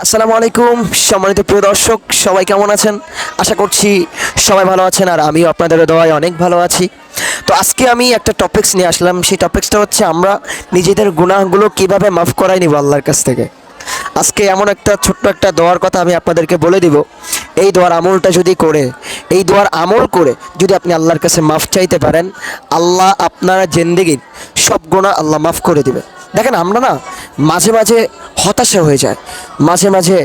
আসসালামু আলাইকুম সম্মানিত প্রিয় দর্শক, সবাই কেমন আছেন? আশা করছি সবাই ভালো আছেন, আর আমিও আপনাদের দোয়ায় অনেক ভালো আছি। তো আজকে আমি একটা টপিকস নিয়ে আসলাম। সেই টপিকসটা হচ্ছে আমরা নিজেদের গুনাহগুলো কিভাবে মাফ করাই নিব আল্লাহর কাছ থেকে। আজকে এমন একটা ছোট্ট একটা দোয়ার কথা আমি আপনাদেরকে বলে দিব। এই দোয়ার আমলটা যদি করে, এই দোয়ার আমল করে যদি আপনি আল্লাহর কাছে মাফ চাইতে পারেন, আল্লাহ আপনার জিন্দেগির সব গুনাহ আল্লাহ মাফ করে দিবে। দেখেন, আমরা না মাঝে মাঝে হতাশা হয়ে যায়, মাঝে মাঝে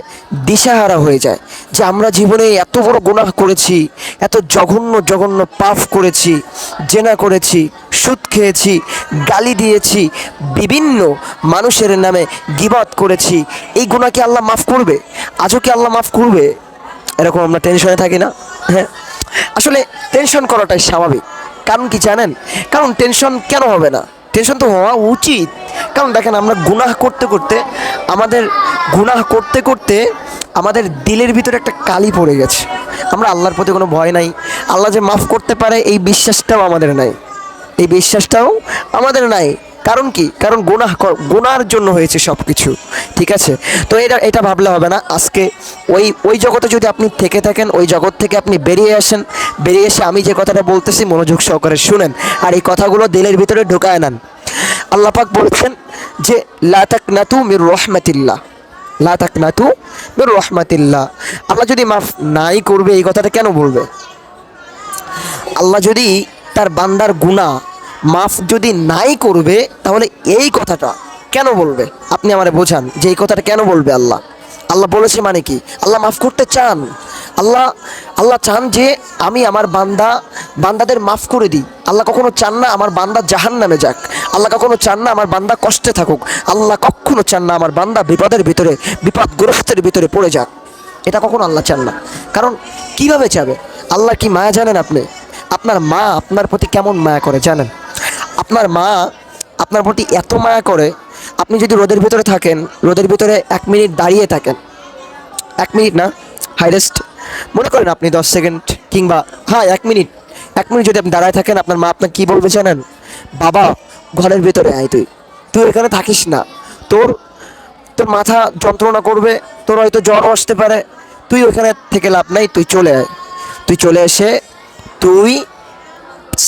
দিশাহারা হয়ে যায় যে আমরা জীবনে এত বড় গুনাহ করেছি, এত জঘন্য জঘন্য পাপ করেছি, জেনা করেছি, সুদ খেয়েছি, গালি দিয়েছি, বিভিন্ন মানুষের নামে গীবত করেছি। এই গুনাহ কি আল্লাহ মাফ করবে? আজও কি আল্লাহ মাফ করবে? এরকম আমরা টেনশনে থাকি না? হ্যাঁ, আসলে টেনশন করাটাই স্বাভাবিক। কারণ কি জানেন? কারণ টেনশন কেন হবে না? টেনশন তো হওয়া উচিত। কারণ দেখেন, আমরা গুনাহ করতে করতে আমাদের দিলের ভিতরে একটা কালি পড়ে গেছে। আমরা আল্লাহর প্রতি কোনো ভয় নাই, আল্লাহ যে মাফ করতে পারে এই বিশ্বাসটাও আমাদের নাই, এই বিশ্বাসটাও আমাদের নাই। কারণ কি? কারণ গুনার জন্য হয়েছে সব কিছু। ঠিক আছে, তো এটা ভাবলে হবে না। আজকে ওই জগতে যদি আপনি থেকে থাকেন, ওই জগৎ থেকে আপনি বেরিয়ে আসেন, বেরিয়ে এসে আমি যে কথাটা বলতেছি মনোযোগ সহকারে শুনেন, আর এই কথাগুলো দিলের ভিতরে ঢোকায় নেন। আল্লাহ পাক বলছেন যে লা তাকনাতু মির রাহমাতিল্লাহ, লা তাকনাতু মির রাহমাতিল্লাহ। আল্লাহ যদি মাফ নাই করবে, এই কথাটা কেন বলবে? আল্লাহ যদি তার বান্দার গুনাহ মাফ যদি নাই করবে, তাহলে এই কথাটা কেন বলবে? আপনি আমারে বোঝান যে এই কথাটা কেন বলবে আল্লাহ? আল্লাহ বলেছে মানে কি? আল্লাহ মাফ করতে চান। আল্লাহ চান যে আমি আমার বান্দাদের মাফ করে দিই। আল্লাহ কখনো চান না আমার বান্দা জাহান্নামে যাক। আল্লাহ কখনো চান না আমার বান্দা কষ্টে থাকুক। আল্লাহ কখনো চান না আমার বান্দা বিপদের ভিতরে, বিপদগ্রস্তের ভিতরে পড়ে যাক। এটা কখনো আল্লাহ চান না। কারণ কিভাবে চাবে? আল্লাহ কি মায়া জানেন আপনি? আপনার মা আপনার প্রতি কেমন মায়া করে জানেন? আপনার মা আপনার প্রতি এত মায়া করে, আপনি যদি রোদের ভিতরে থাকেন, রোদের ভিতরে 1 মিনিট দাঁড়িয়ে থাকেন, 1 মিনিট না, হাইরেস্ট মনে করেন আপনি 10 সেকেন্ড কিংবা 1 মিনিট, 1 মিনিট যদি আপনি দাঁড়ায় থাকেন, আপনার মা আপনাকে কী বলবে জানেন? বাবা, ঘরের ভিতরে আয়, তুই এখানে থাকিস না, তোর তোর মাথা যন্ত্রণা করবে, তোর হয়তো জ্বর আসতে পারে, তুই ওখানে থেকে লাভ নাই, তুই চলে আয়। তুই চলে এসে তুই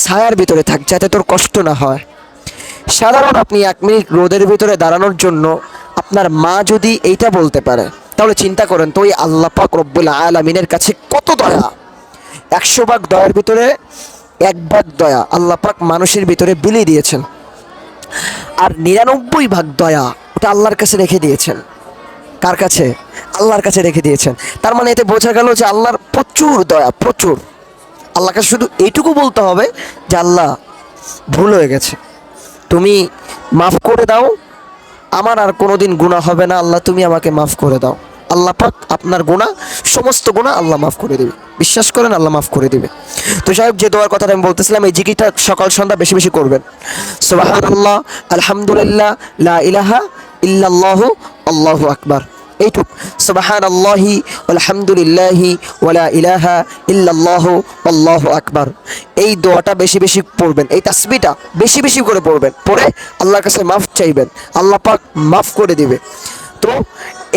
ছায়ার ভিতরে থাক, যাতে তোর কষ্ট না হয়। সাধারণ আপনি 1 মিনিট রোদের ভিতরে দাঁড়ানোর জন্য আপনার মা যদি এইটা বলতে পারে, তাহলে চিন্তা করেন তো ওই আল্লাহ পাক রব্বুল আলামিনের কাছে কত দয়া। 100 ভাগ দয়ার ভিতরে 1 ভাগ দয়া আল্লাহ পাক মানুষের ভিতরে বিলিয়ে দিয়েছেন, আর 99 ভাগ দয়া ওটা আল্লাহর কাছে রেখে দিয়েছেন। কার কাছে? আল্লাহর কাছে রেখে দিয়েছেন। তার মানে এতে বোঝা গেল যে আল্লাহর প্রচুর দয়া, প্রচুর। আল্লাহর কাছে শুধু এইটুকু বলতে হবে যে আল্লাহ, ভুল হয়ে গেছে, তুমি মাফ করে দাও, আমার আর কোনোদিন গুনাহ হবে না, আল্লাহ তুমি আমাকে মাফ করে দাও। আল্লাহ পাক আপনার গুনাহ, সমস্ত গুনাহ আল্লাহ মাফ করে দেবে। বিশ্বাস করেন, আল্লাহ মাফ করে দেবে। তো যাই হোক, যে দোয়ার কথাটা আমি বলতেছিলাম, এই জিকিরটা সকাল সন্ধ্যা বেশি বেশি করবেন। সুবহানাল্লাহ, আলহামদুলিল্লাহ, লা ইলাহা ইল্লাল্লাহু, আল্লাহু আকবার। এইটুক, সুবহানাল্লাহি আলহামদুলিল্লাহি ওয়ালা ইলাহা ইল্লাল্লাহু আল্লাহু আকবার। এই দোয়াটা বেশি বেশি পড়বেন, এই তাসবিহটা বেশি বেশি করে পড়বেন, পড়ে আল্লাহর কাছে মাফ চাইবেন, আল্লাহ পাক মাফ করে দিবে। তো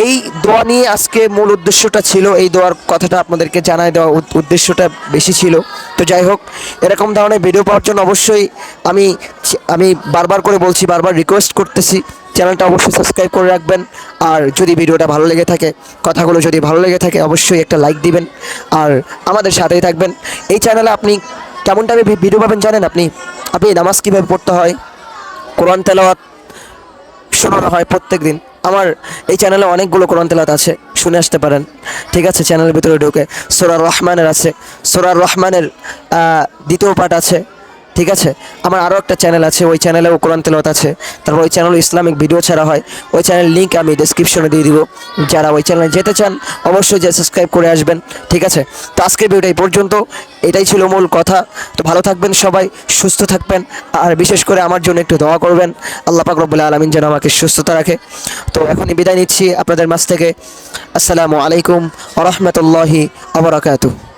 এই দোয়া নিয়ে আজকে মূল উদ্দেশ্যটা ছিল, এই দোয়ার কথাটা আপনাদেরকে জানাই দেওয়া উদ্দেশ্যটা বেশি ছিল। তো যাই হোক, এরকম ধরনের ভিডিও পাওয়ার জন্য অবশ্যই আমি বারবার করে বলছি, বারবার রিকোয়েস্ট করতেছি, চ্যানেলটা অবশ্যই সাবস্ক্রাইব করে রাখবেন। আর যদি ভিডিওটা ভালো লেগে থাকে, কথাগুলো যদি ভালো লেগে থাকে, অবশ্যই একটা লাইক দিবেন, আর আমাদের সাথেই থাকবেন। এই চ্যানেলে আপনি কেমন টাইপের ভিডিও পাবেন জানেন? আপনি নামাজ কীভাবে পড়তে হয়, কোরআন তেলাওয়াত শোনানো হয় প্রত্যেক দিন। আমার এই চ্যানেলে অনেকগুলো কোরআন তেলাওয়াত আছে, শুনে আসতে পারেন। ঠিক আছে, চ্যানেলের ভিতরে ঢুকে সূরা রহমানের আছে, সূরা রহমানের 2য় পার্ট আছে। ঠিক আছে, আমার আরও একটা চ্যানেল আছে, ওই চ্যানেলেও কোরআন তেলাওয়াত আছে। তারপর ওই চ্যানেলে ইসলামিক ভিডিও ছাড়া হয়, ওই চ্যানেল লিঙ্ক আমি ডেসক্রিপশনে দিয়ে দিব। যারা ওই চ্যানেলে যেতে চান অবশ্যই যে সাবস্ক্রাইব করে আসবেন। ঠিক আছে, তো আজকের ভিডিওটা এই পর্যন্ত, এটাই ছিল মূল কথা। তো ভালো থাকবেন সবাই, সুস্থ থাকবেন, আর বিশেষ করে আমার জন্য একটু দোয়া করবেন, আল্লাহ পাক রব্বুল আলামিন যেন আমাকে সুস্থতা রাখে। তো এখনই বিদায় নিচ্ছি আপনাদের মাঝ থেকে। আসসালামু আলাইকুম ওয়া রাহমাতুল্লাহি ওয়া বারাকাতুহু।